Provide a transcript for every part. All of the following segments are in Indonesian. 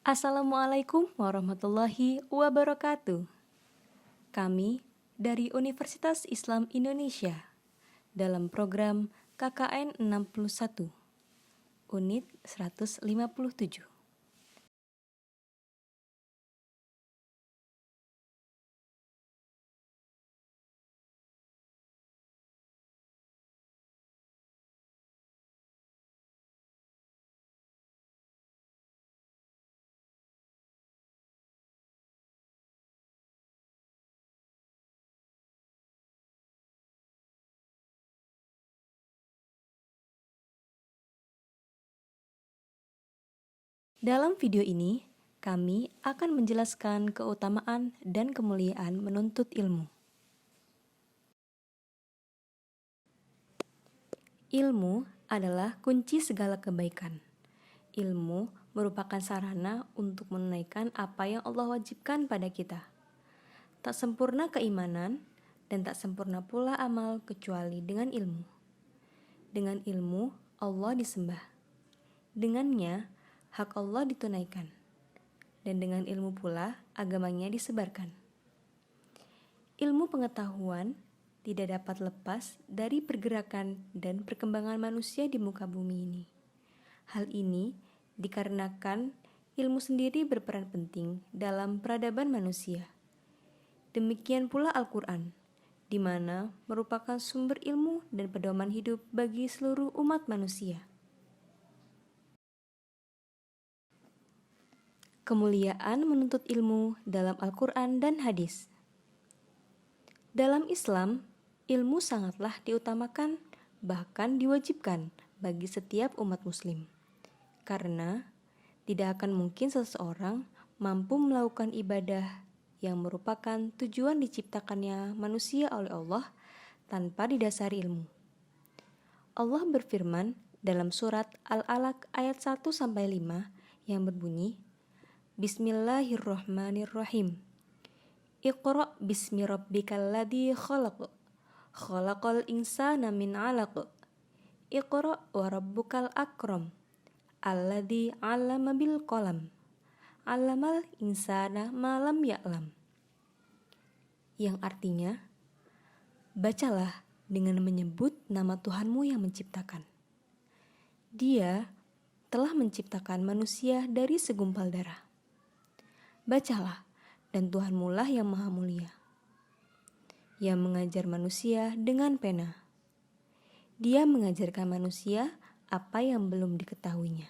Assalamualaikum warahmatullahi wabarakatuh. Kami dari Universitas Islam Indonesia dalam program KKN 61, Unit 157. Dalam video ini, kami akan menjelaskan keutamaan dan kemuliaan menuntut ilmu. Ilmu adalah kunci segala kebaikan. Ilmu merupakan sarana untuk menunaikan apa yang Allah wajibkan pada kita. Tak sempurna keimanan dan tak sempurna pula amal kecuali dengan ilmu. Dengan ilmu, Allah disembah. Dengannya, hak Allah ditunaikan. Dan dengan ilmu pula, agamanya disebarkan. Ilmu pengetahuan tidak dapat lepas dari pergerakan dan perkembangan manusia di muka bumi ini. Hal ini dikarenakan ilmu sendiri berperan penting dalam peradaban manusia. Demikian pula Al-Quran, di mana merupakan sumber ilmu dan pedoman hidup bagi seluruh umat manusia. Kemuliaan menuntut ilmu dalam Al-Quran dan hadis. Dalam Islam, ilmu sangatlah diutamakan, bahkan diwajibkan bagi setiap umat muslim. Karena tidak akan mungkin seseorang mampu melakukan ibadah yang merupakan tujuan diciptakannya manusia oleh Allah tanpa didasari ilmu. Allah berfirman dalam surat Al-Alaq ayat 1-5 yang berbunyi, Bismillahirrahmanirrahim. Iqra' bismi rabbikal ladzi khalaq. Khalaqal insana min 'alaq. Iqra' wa rabbukal akram. Alladzi 'allama bil qalam. 'Allamal insana ma lam ya'lam. Yang artinya, bacalah dengan menyebut nama Tuhanmu yang menciptakan. Dia telah menciptakan manusia dari segumpal darah. Bacalah, dan Tuhanmu lah yang maha mulia, yang mengajar manusia dengan pena. Dia mengajarkan manusia apa yang belum diketahuinya.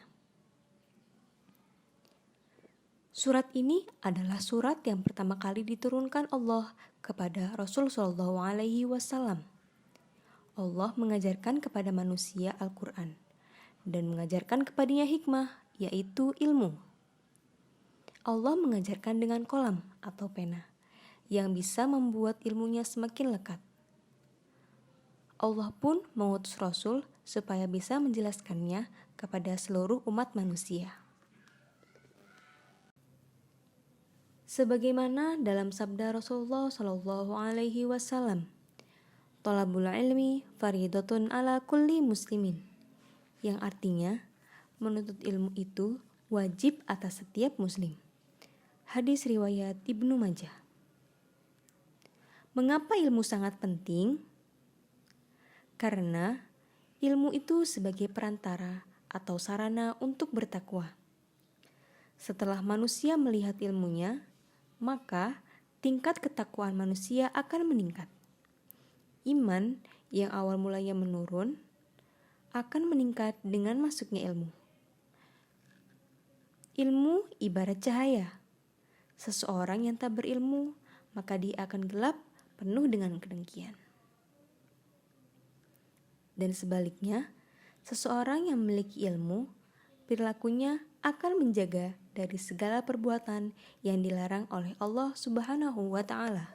Surat ini adalah surat yang pertama kali diturunkan Allah kepada Rasul SAW. Allah mengajarkan kepada manusia Al-Quran dan mengajarkan kepadanya hikmah, yaitu ilmu. Allah mengajarkan dengan kolam atau pena yang bisa membuat ilmunya semakin lekat. Allah pun mengutus Rasul supaya bisa menjelaskannya kepada seluruh umat manusia. Sebagaimana dalam sabda Rasulullah SAW, Thalabul ilmi faridatun ala kulli muslimin, yang artinya menuntut ilmu itu wajib atas setiap muslim. Hadis riwayat Ibnu Majah. Mengapa ilmu sangat penting? Karena ilmu itu sebagai perantara atau sarana untuk bertakwa. Setelah manusia melihat ilmunya, maka tingkat ketakwaan manusia akan meningkat. Iman yang awal mulanya menurun akan meningkat dengan masuknya ilmu. Ilmu ibarat cahaya. Seseorang yang tak berilmu, maka dia akan gelap penuh dengan kedengkian. Dan sebaliknya, seseorang yang memiliki ilmu, perilakunya akan menjaga dari segala perbuatan yang dilarang oleh Allah Subhanahu wa Ta'ala.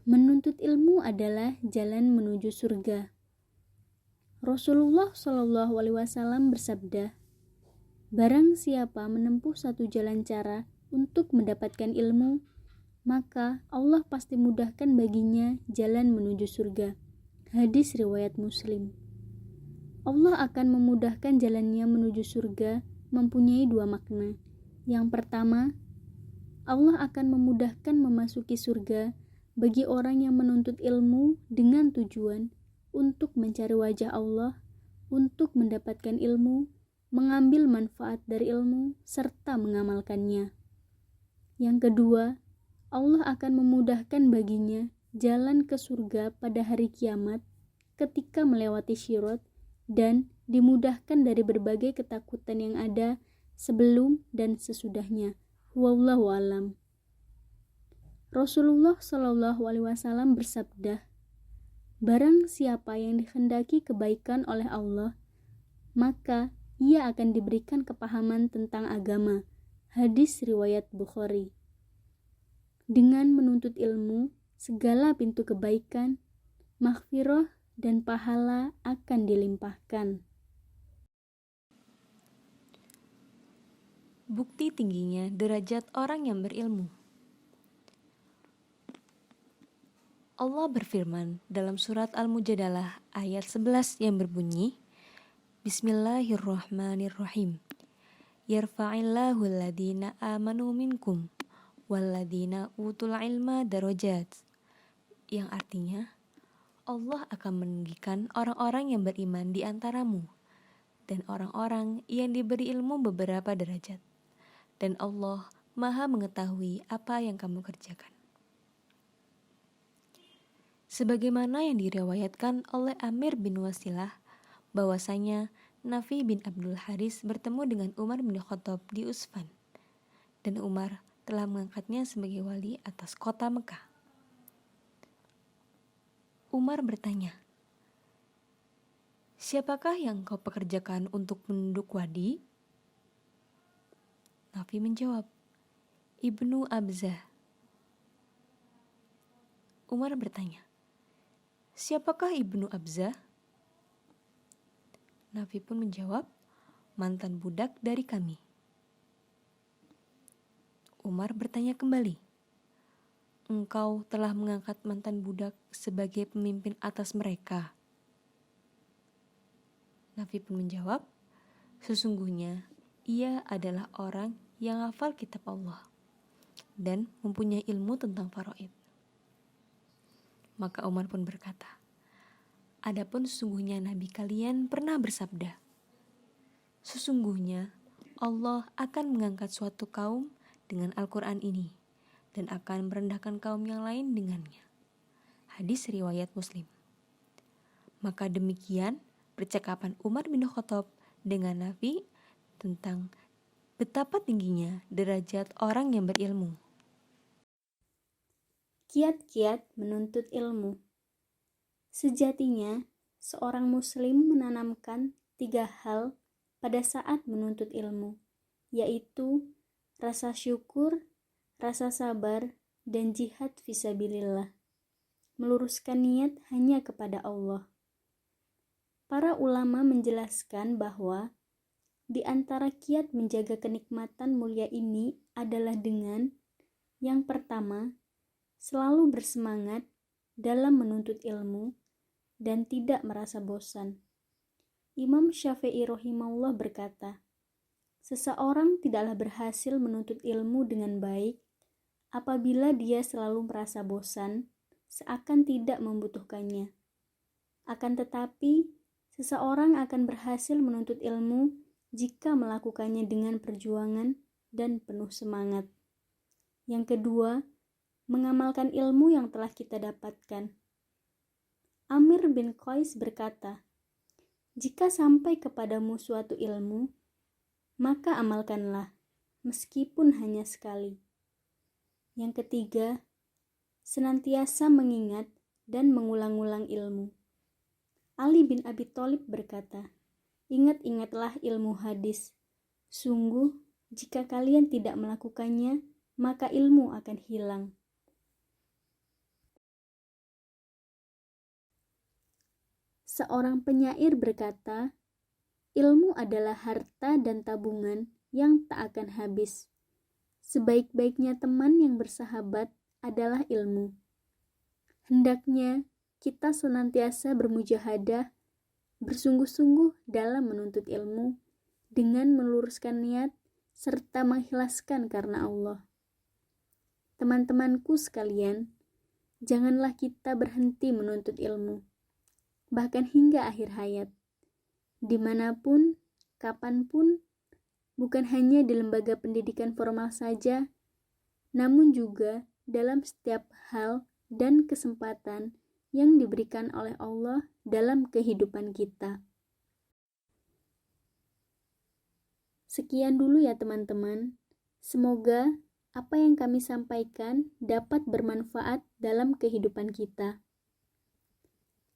Menuntut ilmu adalah jalan menuju surga. Rasulullah SAW bersabda, barang siapa menempuh satu jalan cara untuk mendapatkan ilmu, maka Allah pasti mudahkan baginya jalan menuju surga. Hadis riwayat Muslim. Allah akan memudahkan jalannya menuju surga mempunyai dua makna. Yang pertama, Allah akan memudahkan memasuki surga bagi orang yang menuntut ilmu dengan tujuan untuk mencari wajah Allah, untuk mendapatkan ilmu, mengambil manfaat dari ilmu, serta mengamalkannya. Yang kedua, Allah akan memudahkan baginya jalan ke surga pada hari kiamat ketika melewati Sirat dan dimudahkan dari berbagai ketakutan yang ada sebelum dan sesudahnya. Wallahu alam. Rasulullah Shallallahu Alaihi Wasallam bersabda, barang siapa yang dikehendaki kebaikan oleh Allah, maka ia akan diberikan kepahaman tentang agama. Hadis riwayat Bukhari. Dengan menuntut ilmu, segala pintu kebaikan, maghfirah, dan pahala akan dilimpahkan. Bukti tingginya derajat orang yang berilmu. Allah berfirman dalam surat Al-Mujadalah ayat 11 yang berbunyi, Bismillahirrahmanirrahim. Yarfa'illahu alladhina amanu minkum walladhina utul ilma darajat. Yang artinya, Allah akan meninggikan orang-orang yang beriman di antaramu dan orang-orang yang diberi ilmu beberapa derajat. Dan Allah Maha mengetahui apa yang kamu kerjakan. Sebagaimana yang diriwayatkan oleh Amir bin Wasilah bahwasanya Nafi bin Abdul Haris bertemu dengan Umar bin Khattab di Usfan, dan Umar telah mengangkatnya sebagai wali atas kota Mekah. Umar bertanya, siapakah yang kau pekerjakan untuk menunduk wadi? Nafi menjawab, Ibnu Abzah. Umar bertanya, siapakah Ibnu Abzah? Nafi pun menjawab, mantan budak dari kami. Umar bertanya kembali, engkau telah mengangkat mantan budak sebagai pemimpin atas mereka? Nafi pun menjawab, sesungguhnya ia adalah orang yang hafal kitab Allah dan mempunyai ilmu tentang faraid. Maka Umar pun berkata, adapun sesungguhnya Nabi kalian pernah bersabda, sesungguhnya Allah akan mengangkat suatu kaum dengan Al-Quran ini dan akan merendahkan kaum yang lain dengannya. Hadis riwayat Muslim. Maka demikian percakapan Umar bin Khattab dengan Nafi tentang betapa tingginya derajat orang yang berilmu. Kiat-kiat menuntut ilmu. Sejatinya, seorang muslim menanamkan 3 hal pada saat menuntut ilmu, yaitu rasa syukur, rasa sabar, dan jihad fisabilillah. Meluruskan niat hanya kepada Allah. Para ulama menjelaskan bahwa di antara kiat menjaga kenikmatan mulia ini adalah dengan yang pertama, selalu bersemangat dalam menuntut ilmu dan tidak merasa bosan. Imam Syafi'i rahimahullah berkata, seseorang tidaklah berhasil menuntut ilmu dengan baik apabila dia selalu merasa bosan, seakan tidak membutuhkannya. Akan tetapi, seseorang akan berhasil menuntut ilmu jika melakukannya dengan perjuangan dan penuh semangat. Yang kedua, mengamalkan ilmu yang telah kita dapatkan. Amir bin Qais berkata, jika sampai kepadamu suatu ilmu, maka amalkanlah, meskipun hanya sekali. Yang ketiga, senantiasa mengingat dan mengulang-ulang ilmu. Ali bin Abi Thalib berkata, ingat-ingatlah ilmu hadis. Sungguh, jika kalian tidak melakukannya, maka ilmu akan hilang. Seorang penyair berkata, ilmu adalah harta dan tabungan yang tak akan habis. Sebaik-baiknya teman yang bersahabat adalah ilmu. Hendaknya kita senantiasa bermujahadah bersungguh-sungguh dalam menuntut ilmu dengan meluruskan niat serta mengikhlaskan karena Allah. Teman-temanku sekalian, janganlah kita berhenti menuntut ilmu, bahkan hingga akhir hayat. Dimanapun, kapanpun, bukan hanya di lembaga pendidikan formal saja, namun juga dalam setiap hal dan kesempatan yang diberikan oleh Allah dalam kehidupan kita. Sekian dulu ya teman-teman. Semoga apa yang kami sampaikan dapat bermanfaat dalam kehidupan kita.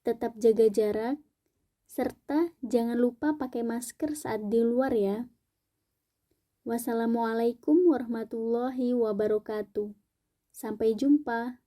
Tetap jaga jarak, serta jangan lupa pakai masker saat di luar ya. Wassalamualaikum warahmatullahi wabarakatuh. Sampai jumpa.